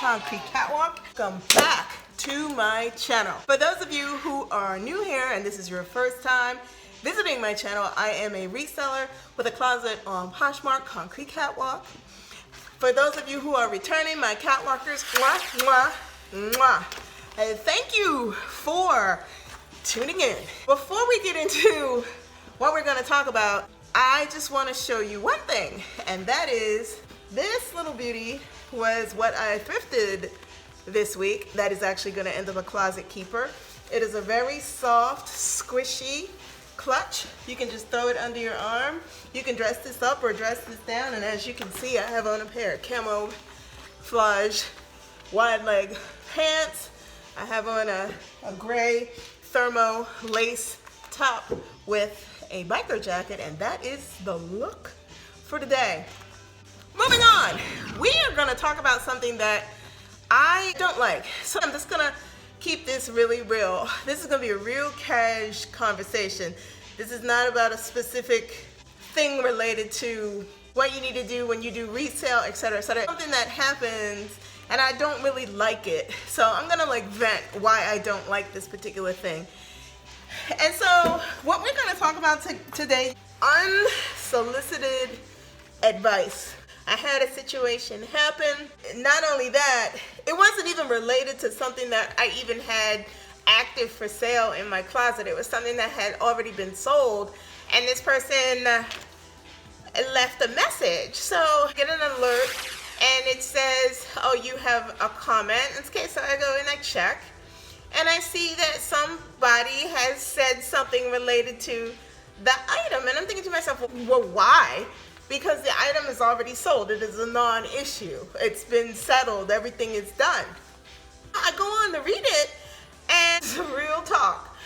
Concrete Catwalk. Welcome back to my channel. For those of you who are new here and this is your first time visiting my channel, I am a reseller with a closet on Poshmark Concrete Catwalk. For those of you who are returning, my catwalkers, mwah, mwah, mwah. And thank you for tuning in. Before we get into what we're going to talk about, I just want to show you one thing, and that is this little beauty was what I thrifted this week. That is actually going to end up a closet keeper. It is a very soft, squishy clutch. You can just throw it under your arm. You can dress this up or dress this down, and as you can see, I have on a pair of camouflage wide leg pants. I have on a gray thermo lace top with a biker jacket, and that is the look for today. Moving on, we are going to talk about something that I don't like. So I'm just going to keep this really real. This is going to be a real cash conversation. This is not about a specific thing related to what you need to do when you do resale, etc., etc. Something that happens and I don't really like it. So I'm going to vent why I don't like this particular thing. And so what we're going to talk about today, unsolicited advice. I had a situation happen. Not only that, it wasn't even related to something that I even had active for sale in my closet. It was something that had already been sold, and this person left a message. So I get an alert and it says, oh, you have a comment. Okay, so I go and I check. And I see that somebody has said something related to the item. And I'm thinking to myself, well, why? Because the item is already sold. It is a non-issue. It's been settled. Everything is done. I go on to read it, and it's real talk.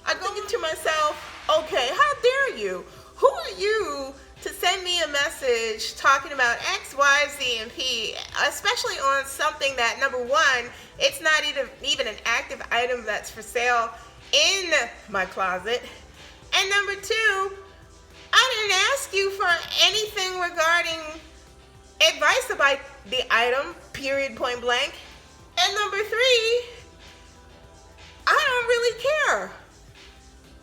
I'm thinking to myself, okay, how dare you? Who are you to send me a message talking about X, Y, Z, and P, especially on something that, number one, it's not even an active item that's for sale in my closet. And number two, I didn't ask you for anything regarding advice about the item, period, point blank. And number three, I don't really care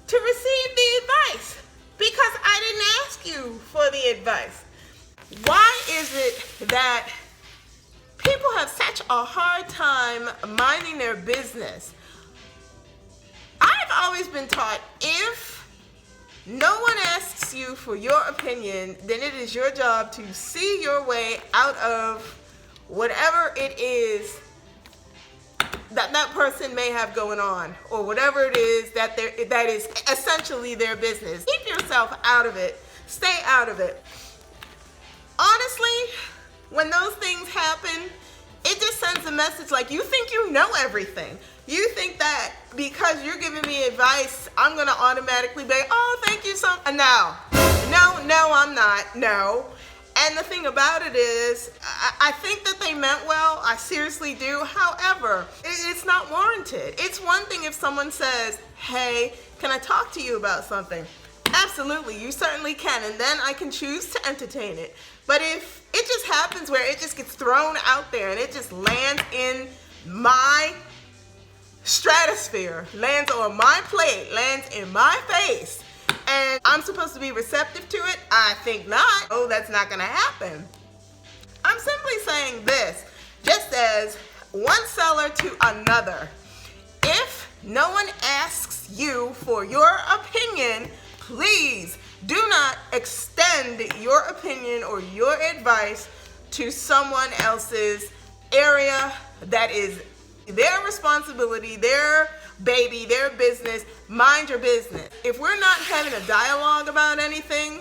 to receive the advice because I didn't ask you for the advice. Why is it that people have such a hard time minding their business? I've always been taught if no one asks you for your opinion, then it is your job to see your way out of whatever it is that person may have going on, or whatever it is that is essentially their business. Keep yourself out of it. Stay out of it. Honestly, when those things happen, it just sends a message like you think you know everything. You think that because you're giving me advice, I'm going to automatically be, oh, thank you so much. No, I'm not. No. And the thing about it is, I think that they meant well. I seriously do. However, it's not warranted. It's one thing if someone says, hey, can I talk to you about something? Absolutely, you certainly can. And then I can choose to entertain it. But if it just happens where it just gets thrown out there and it just lands in my stratosphere, lands on my plate, lands in my face, and I'm supposed to be receptive to it, I think not. Oh, that's not gonna happen. I'm simply saying this, just as one seller to another. If no one asks you for your opinion, please do not extend your opinion or your advice to someone else's area that is their responsibility, their baby, their business. Mind your business. If we're not having a dialogue about anything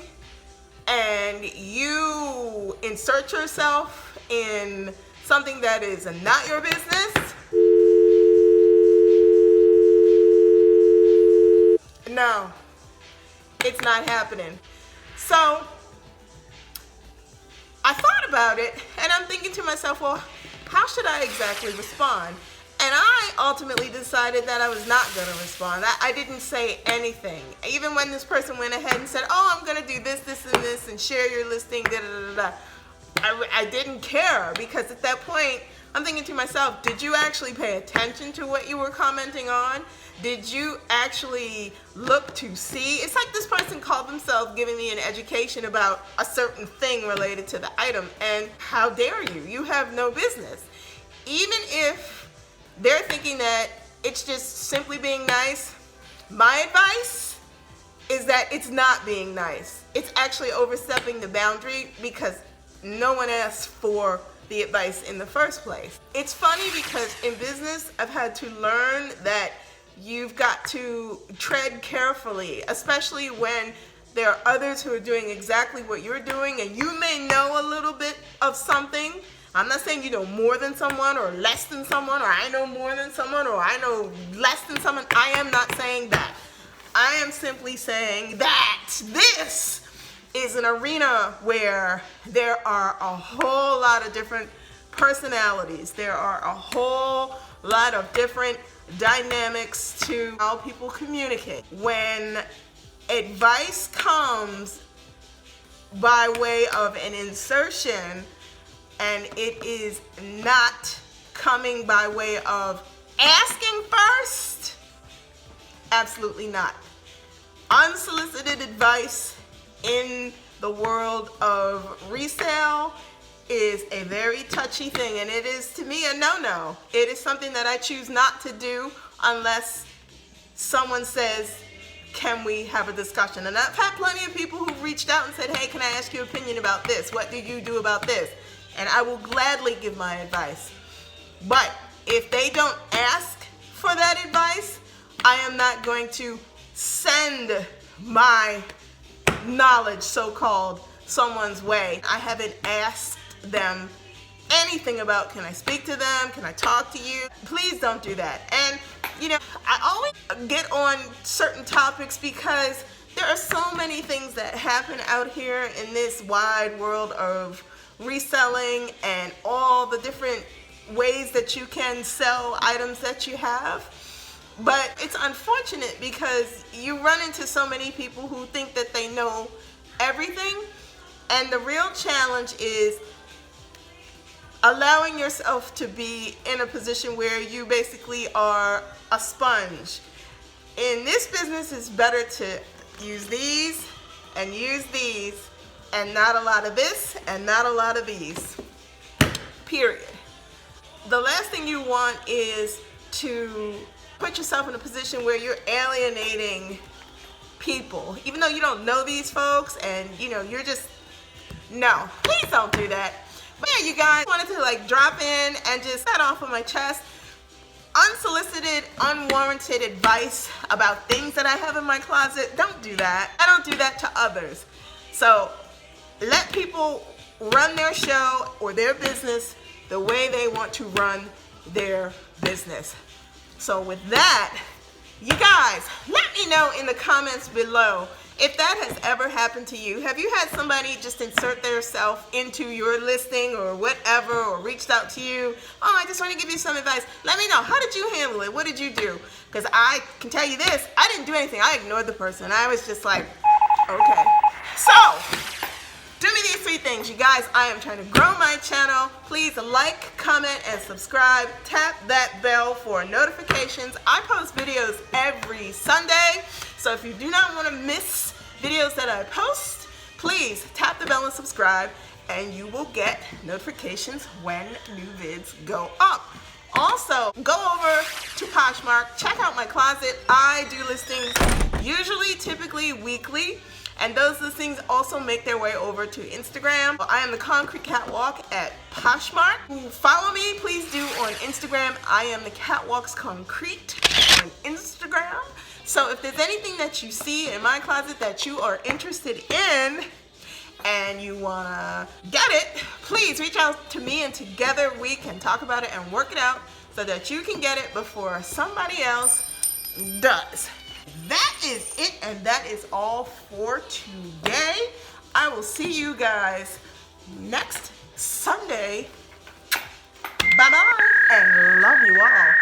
and you insert yourself in something that is not your business, no, it's not happening. So I thought about it and I'm thinking to myself, well, how should I exactly respond? And I ultimately decided that I was not going to respond. I didn't say anything. Even when this person went ahead and said, oh, I'm going to do this, this, and this, and share your listing, da, da, da, da. I didn't care, because at that point, I'm thinking to myself, did you actually pay attention to what you were commenting on? Did you actually look to see? It's like this person called themselves giving me an education about a certain thing related to the item, and how dare you? You have no business. Even if they're thinking that it's just simply being nice, my advice is that it's not being nice. It's actually overstepping the boundary because no one asked for the advice in the first place. It's funny because in business, I've had to learn that you've got to tread carefully, especially when there are others who are doing exactly what you're doing, and you may know a little bit of something. I'm not saying you know more than someone or less than someone, or I know more than someone, or I know less than someone. I am not saying that. I am simply saying that this is an arena where there are a whole lot of different personalities. There are a whole lot of different dynamics to how people communicate. When advice comes by way of an insertion and it is not coming by way of asking first, absolutely not. Unsolicited advice in the world of resale is a very touchy thing, and it is to me a no-no. It is something that I choose not to do unless someone says, can we have a discussion? And I've had plenty of people who've reached out and said, hey, can I ask your opinion about this? What do you do about this? And I will gladly give my advice. But if they don't ask for that advice, I am not going to send my knowledge, so-called, someone's way. I haven't asked them anything about, can I speak to them? Can I talk to you? Please don't do that. And you know, I always get on certain topics because there are so many things that happen out here in this wide world of reselling and all the different ways that you can sell items that you have. But it's unfortunate because you run into so many people who think that they know everything, and the real challenge is allowing yourself to be in a position where you basically are a sponge. In this business, it's better to use these and use these and not a lot of this and not a lot of these, period. The last thing you want is to put yourself in a position where you're alienating people, even though you don't know these folks, and you know, you're just, no, please don't do that. But yeah, you guys, wanted to like drop in and just get off of my chest. Unsolicited, unwarranted advice about things that I have in my closet, don't do that. I don't do that to others. So let people run their show or their business the way they want to run their business. So with that, you guys, let me know in the comments below if that has ever happened to you. Have you had somebody just insert their self into your listing or whatever, or reached out to you? Oh, I just want to give you some advice. Let me know. How did you handle it? What did you do? Because I can tell you this, I didn't do anything. I ignored the person. I was just like, okay. So, do me these three things, you guys. I am trying to grow my channel. Please like, comment, and subscribe. Tap that bell for notifications. I post videos every Sunday, so if you do not want to miss videos that I post, please tap the bell and subscribe, and you will get notifications when new vids go up. Also, go over to Poshmark, check out my closet. I do listings usually, typically weekly. And those listings also make their way over to Instagram. I am the Concrete Catwalk at Poshmark. Follow me, please do, on Instagram. I am the Catwalks Concrete on Instagram. So if there's anything that you see in my closet that you are interested in and you wanna get it, please reach out to me, and together we can talk about it and work it out so that you can get it before somebody else does. That is it, and that is all for today. I will see you guys next Sunday. Bye-bye, and love you all.